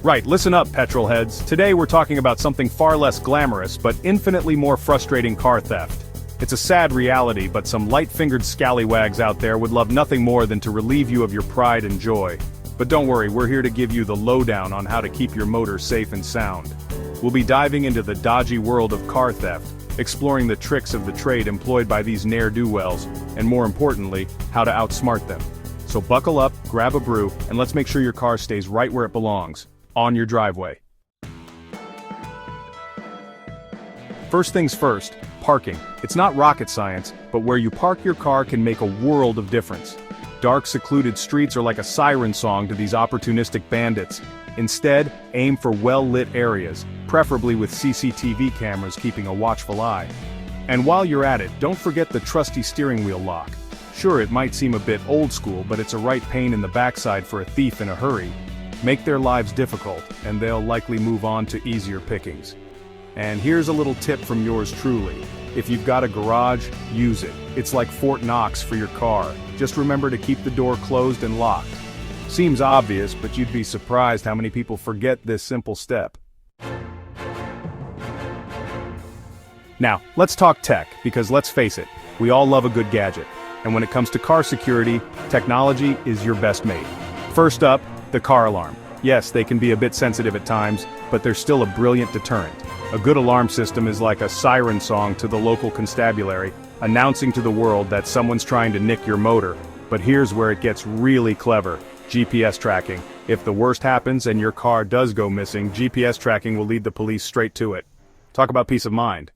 Right, listen up, petrol heads. Today we're talking about something far less glamorous but infinitely more frustrating car theft. It's a sad reality, but some light-fingered scallywags out there would love nothing more than to relieve you of your pride and joy. But don't worry, we're here to give you the lowdown on how to keep your motor safe and sound. We'll be diving into the dodgy world of car theft, exploring the tricks of the trade employed by these ne'er-do-wells, and more importantly, how to outsmart them. So buckle up, grab a brew, and let's make sure your car stays right where it belongs, on your driveway. First things first, parking. It's not rocket science, but where you park your car can make a world of difference. Dark, secluded streets are like a siren song to these opportunistic bandits. Instead, aim for well-lit areas, preferably with CCTV cameras keeping a watchful eye. And while you're at it, don't forget the trusty steering wheel lock. Sure, it might seem a bit old school, but it's a right pain in the backside for a thief in a hurry. Make their lives difficult, and they'll likely move on to easier pickings. And here's a little tip from yours truly. If you've got a garage, use it. It's like Fort Knox for your car. Just remember to keep the door closed and locked. Seems obvious, but you'd be surprised how many people forget this simple step. Now, let's talk tech, because let's face it, we all love a good gadget. And when it comes to car security, technology is your best mate. First up, the car alarm. Yes, they can be a bit sensitive at times, but they're still a brilliant deterrent. A good alarm system is like a siren song to the local constabulary, announcing to the world that someone's trying to nick your motor. But here's where it gets really clever. GPS tracking. If the worst happens and your car does go missing, GPS tracking will lead the police straight to it. Talk about peace of mind.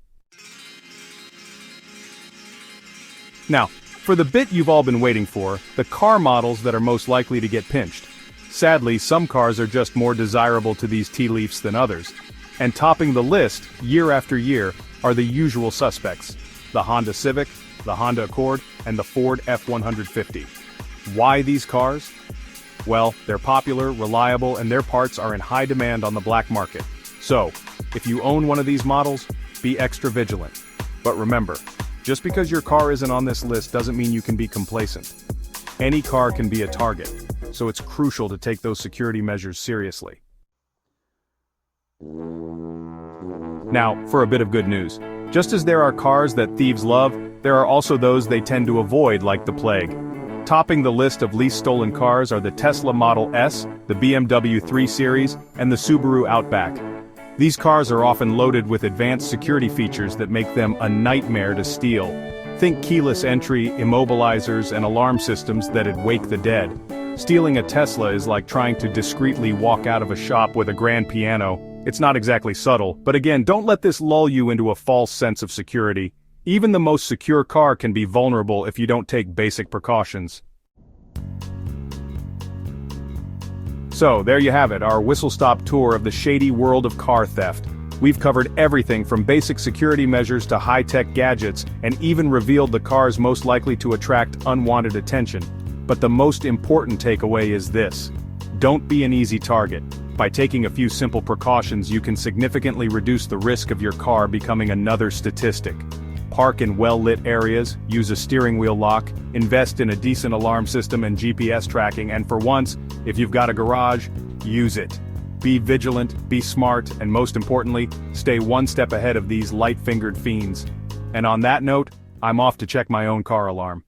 Now, for the bit you've all been waiting for, the car models that are most likely to get pinched. Sadly, some cars are just more desirable to these tea leaves than others. And topping the list, year after year, are the usual suspects. The Honda Civic, the Honda Accord, and the Ford F-150. Why these cars? Well, they're popular, reliable, and their parts are in high demand on the black market. So, if you own one of these models, be extra vigilant. But remember, just because your car isn't on this list doesn't mean you can be complacent. Any car can be a target, so it's crucial to take those security measures seriously. Now, for a bit of good news. Just as there are cars that thieves love, there are also those they tend to avoid like the plague. Topping the list of least stolen cars are the Tesla Model S, the BMW 3 Series, and the Subaru Outback. These cars are often loaded with advanced security features that make them a nightmare to steal. Think keyless entry, immobilizers, and alarm systems that'd wake the dead. Stealing a Tesla is like trying to discreetly walk out of a shop with a grand piano. It's not exactly subtle, but again, don't let this lull you into a false sense of security. Even the most secure car can be vulnerable if you don't take basic precautions. So, there you have it, our whistle-stop tour of the shady world of car theft. We've covered everything from basic security measures to high-tech gadgets, and even revealed the cars most likely to attract unwanted attention. But the most important takeaway is this: don't be an easy target. By taking a few simple precautions, you can significantly reduce the risk of your car becoming another statistic. Park in well-lit areas, use a steering wheel lock, invest in a decent alarm system and GPS tracking, and for once, if you've got a garage, use it. Be vigilant, be smart, and most importantly, stay one step ahead of these light-fingered fiends. And on that note, I'm off to check my own car alarm.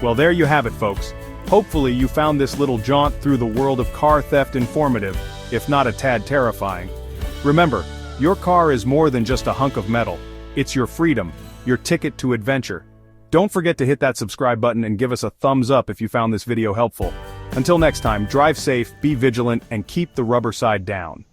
Well, there you have it, folks. Hopefully you found this little jaunt through the world of car theft informative, if not a tad terrifying. Remember, your car is more than just a hunk of metal. It's your freedom, your ticket to adventure. Don't forget to hit that subscribe button and give us a thumbs up if you found this video helpful. Until next time, drive safe, be vigilant, and keep the rubber side down.